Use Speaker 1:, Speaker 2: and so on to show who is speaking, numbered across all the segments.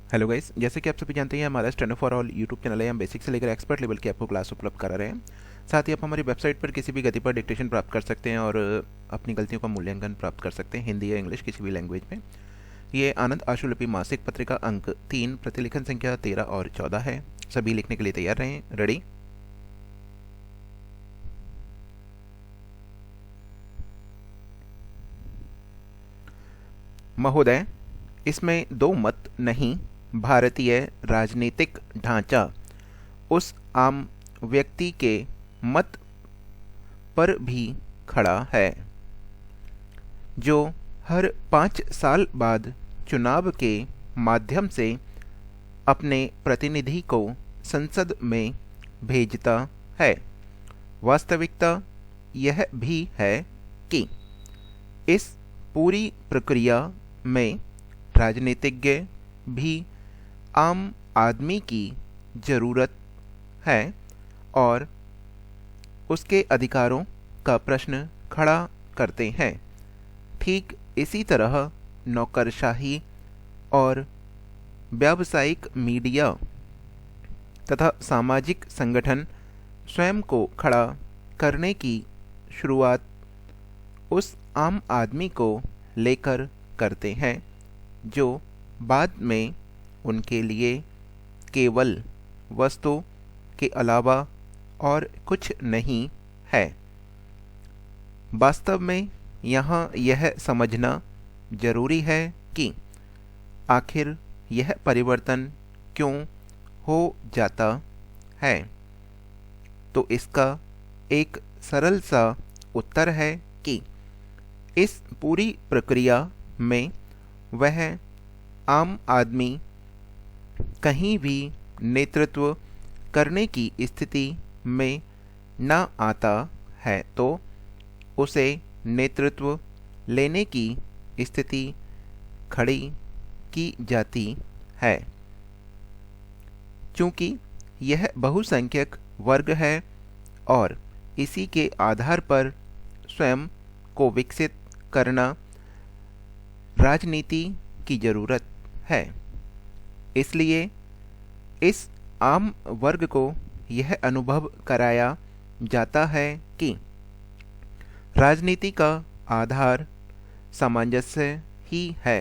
Speaker 1: Hello guys, जैसे कि आप सभी जानते हैं हमारा stand for all YouTube channel है। हम बेसिक से लेकर एक्सपर्ट लेवल की आपको क्लास उपलब्ध करा रहे हैं। साथ ही आप हमारी वेबसाइट पर किसी भी गति पर डिक्टेशन प्राप्त कर सकते हैं और अपनी गलतियों का मूल्यांकन प्राप्त कर सकते हैं, हिंदी या इंग्लिश किसी भी लैंग्वेज में। ये आनंद आशुलिपि मासिक पत्रिका अंक 3 प्रतिलेखन संख्या 13 और 14 है। सभी लिखने के लिए तैयार रहें। रेडी? महोदय, इसमें दो मत नहीं, भारतीय राजनीतिक ढांचा उस आम व्यक्ति के मत पर भी खड़ा है जो हर 5 साल बाद चुनाव के माध्यम से अपने प्रतिनिधि को संसद में भेजता है। वास्तविकता यह भी है कि इस पूरी प्रक्रिया में राजनीतिज्ञ भी आम आदमी की जरूरत है और उसके अधिकारों का प्रश्न खड़ा करते हैं। ठीक इसी तरह नौकरशाही और व्यावसायिक मीडिया तथा सामाजिक संगठन स्वयं को खड़ा करने की शुरुआत उस आम आदमी को लेकर करते हैं जो बाद में उनके लिए केवल वस्तु के अलावा और कुछ नहीं है। वास्तव में यहाँ यह समझना जरूरी है कि आखिर यह परिवर्तन क्यों हो जाता है। तो इसका एक सरल सा उत्तर है कि इस पूरी प्रक्रिया में वह आम आदमी कहीं भी नेतृत्व करने की स्थिति में न आता है, तो उसे नेतृत्व लेने की स्थिति खड़ी की जाती है। चूंकि यह बहुसंख्यक वर्ग है और इसी के आधार पर स्वयं को विकसित करना राजनीति की जरूरत है, इसलिए इस आम वर्ग को यह अनुभव कराया जाता है कि राजनीति का आधार सामंजस्य ही है।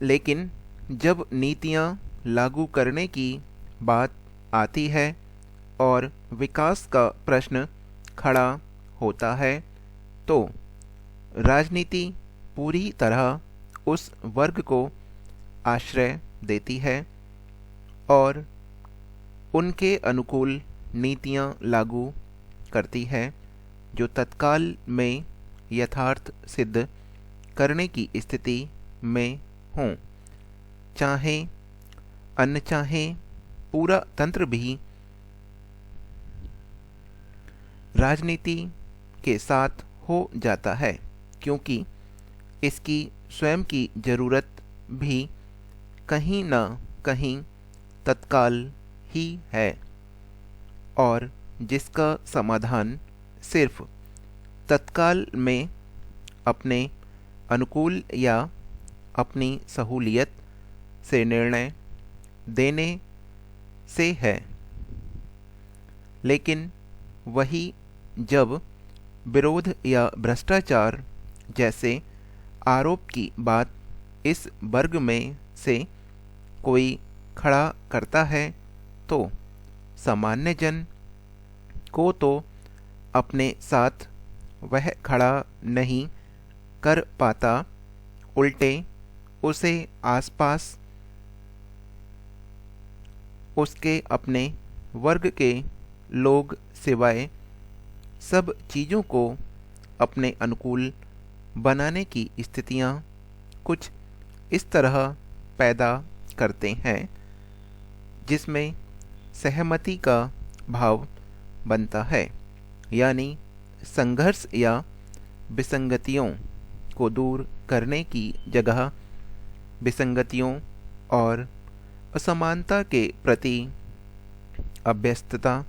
Speaker 1: लेकिन जब नीतियां लागू करने की बात आती है और विकास का प्रश्न खड़ा होता है, तो राजनीति पूरी तरह उस वर्ग को आश्रय देती है और उनके अनुकूल नीतियां लागू करती है जो तत्काल में यथार्थ सिद्ध करने की स्थिति में हों। चाहे अनचाहे पूरा तंत्र भी राजनीति के साथ हो जाता है, क्योंकि इसकी स्वयं की जरूरत भी कहीं न कहीं तत्काल ही है और जिसका समाधान सिर्फ तत्काल में अपने अनुकूल या अपनी सहूलियत से निर्णय देने से है। लेकिन वही जब विरोध या भ्रष्टाचार जैसे आरोप की बात इस वर्ग में से कोई खड़ा करता है, तो सामान्य जन को तो अपने साथ वह खड़ा नहीं कर पाता, उल्टे उसे आसपास उसके अपने वर्ग के लोग सिवाय सब चीज़ों को अपने अनुकूल बनाने की स्थितियां कुछ इस तरह पैदा करते हैं जिसमें सहमति का भाव बनता है, यानी संघर्ष या विसंगतियों को दूर करने की जगह विसंगतियों और असमानता के प्रति अभ्यस्तता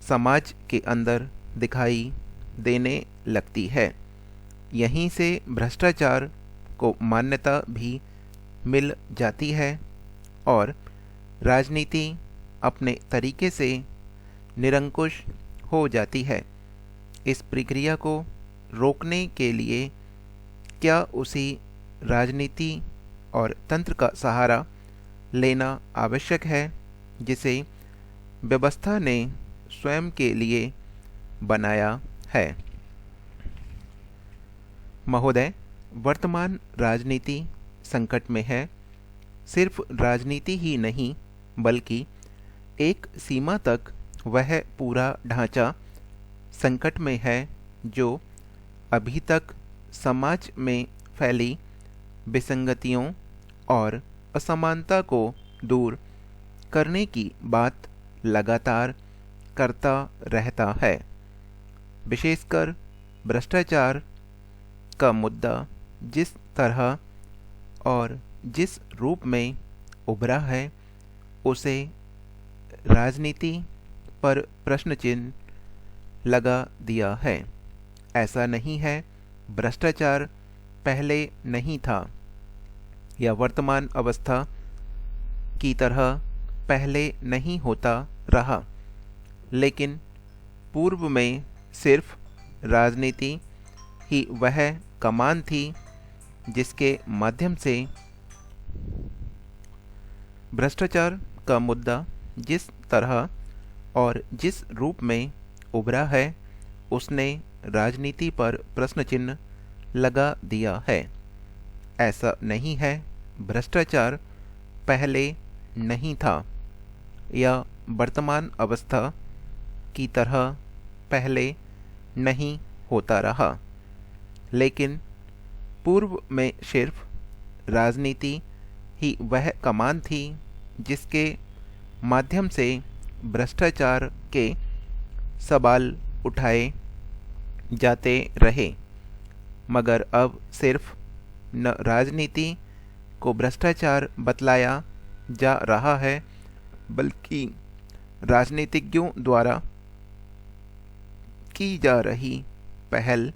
Speaker 1: समाज के अंदर दिखाई देने लगती है। यहीं से भ्रष्टाचार को मान्यता भी मिल जाती है और राजनीति अपने तरीके से निरंकुश हो जाती है। इस प्रक्रिया को रोकने के लिए क्या उसी राजनीति और तंत्र का सहारा लेना आवश्यक है जिसे व्यवस्था ने स्वयं के लिए बनाया है? महोदय, वर्तमान राजनीति संकट में है। सिर्फ राजनीति ही नहीं बल्कि एक सीमा तक वह पूरा ढांचा संकट में है जो अभी तक समाज में फैली विसंगतियों और असमानता को दूर करने की बात लगातार करता रहता है। विशेषकर भ्रष्टाचार का मुद्दा जिस तरह और जिस रूप में उभरा है उसे राजनीति पर प्रश्न चिन्ह लगा दिया है। ऐसा नहीं है भ्रष्टाचार पहले नहीं था या वर्तमान अवस्था की तरह पहले नहीं होता रहा, लेकिन पूर्व में सिर्फ राजनीति ही वह कमान थी जिसके माध्यम से भ्रष्टाचार का मुद्दा जिस तरह और जिस रूप में उभरा है उसने राजनीति पर प्रश्न चिन्ह लगा दिया है। ऐसा नहीं है भ्रष्टाचार पहले नहीं था या वर्तमान अवस्था की तरह पहले नहीं होता रहा, लेकिन पूर्व में सिर्फ राजनीति ही वह कमान थी जिसके माध्यम से भ्रष्टाचार के सवाल उठाए जाते रहे। मगर अब सिर्फ न राजनीति को भ्रष्टाचार बतलाया जा रहा है बल्कि राजनीतिज्ञों द्वारा की जा रही पहल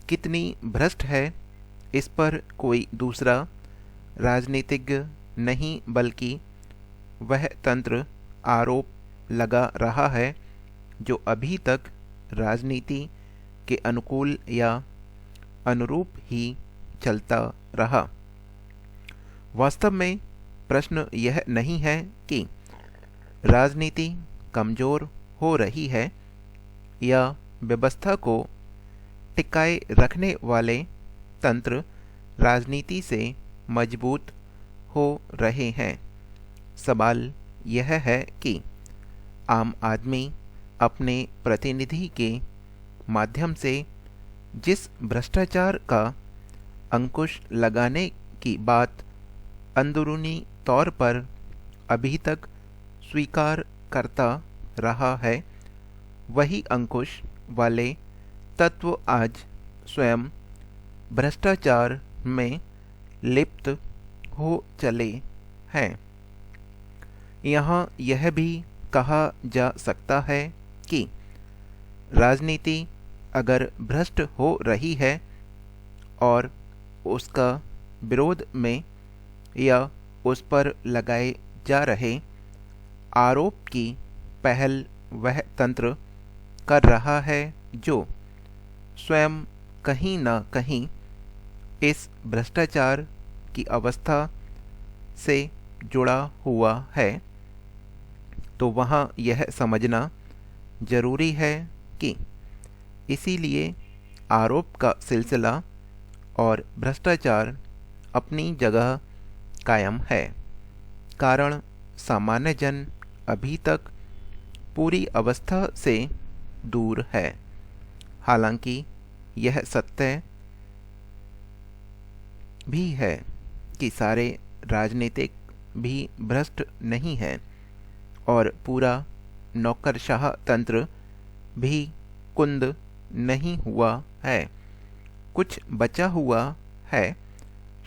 Speaker 1: कितनी भ्रष्ट है इस पर कोई दूसरा राजनीतिज्ञ नहीं बल्कि वह तंत्र आरोप लगा रहा है जो अभी तक राजनीति के अनुकूल या अनुरूप ही चलता रहा। वास्तव में प्रश्न यह नहीं है कि राजनीति कमजोर हो रही है या व्यवस्था को टिकाए रखने वाले तंत्र राजनीति से मजबूत हो रहे हैं। सवाल यह है कि आम आदमी अपने प्रतिनिधि के माध्यम से जिस भ्रष्टाचार का अंकुश लगाने की बात अंदरूनी तौर पर अभी तक स्वीकार करता रहा है, वही अंकुश वाले तत्व आज स्वयं भ्रष्टाचार में लिप्त हो चले हैं। यहाँ यह भी कहा जा सकता है कि राजनीति अगर भ्रष्ट हो रही है और उसका विरोध में या उस पर लगाए जा रहे आरोप की पहल वह तंत्र कर रहा है जो स्वयं कहीं न कहीं इस भ्रष्टाचार की अवस्था से जुड़ा हुआ है, तो वहाँ यह समझना जरूरी है कि इसीलिए आरोप का सिलसिला और भ्रष्टाचार अपनी जगह कायम है, कारण सामान्य जन अभी तक पूरी अवस्था से दूर है। हालांकि यह सत्य भी है कि सारे राजनीतिक भी भ्रष्ट नहीं हैं और पूरा नौकरशाह तंत्र भी कुंद नहीं हुआ है। कुछ बचा हुआ है,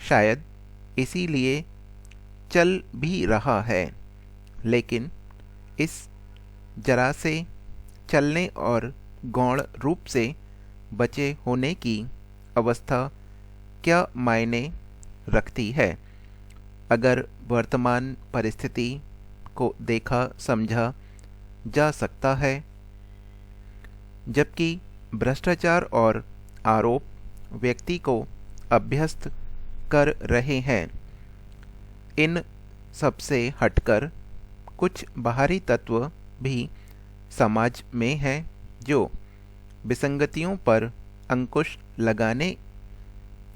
Speaker 1: शायद इसीलिए चल भी रहा है, लेकिन इस जरा से चलने और गौण रूप से बचे होने की अवस्था क्या मायने रखती है। अगर वर्तमान परिस्थिति को देखा समझा जा सकता है, जबकि भ्रष्टाचार और आरोप व्यक्ति को अभ्यस्त कर रहे हैं। इन सबसे हटकर कुछ बाहरी तत्व भी समाज में हैं जो विसंगतियों पर अंकुश लगाने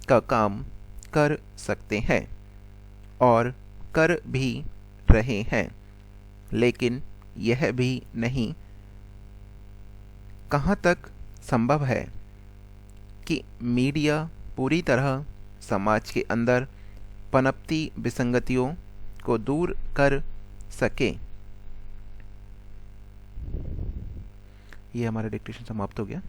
Speaker 1: का काम कर सकते हैं और कर भी रहे हैं, लेकिन यह भी नहीं कहाँ तक संभव है कि मीडिया पूरी तरह समाज के अंदर पनपती विसंगतियों को दूर कर सके। ये हमारा डिक्टेशन समाप्त हो गया।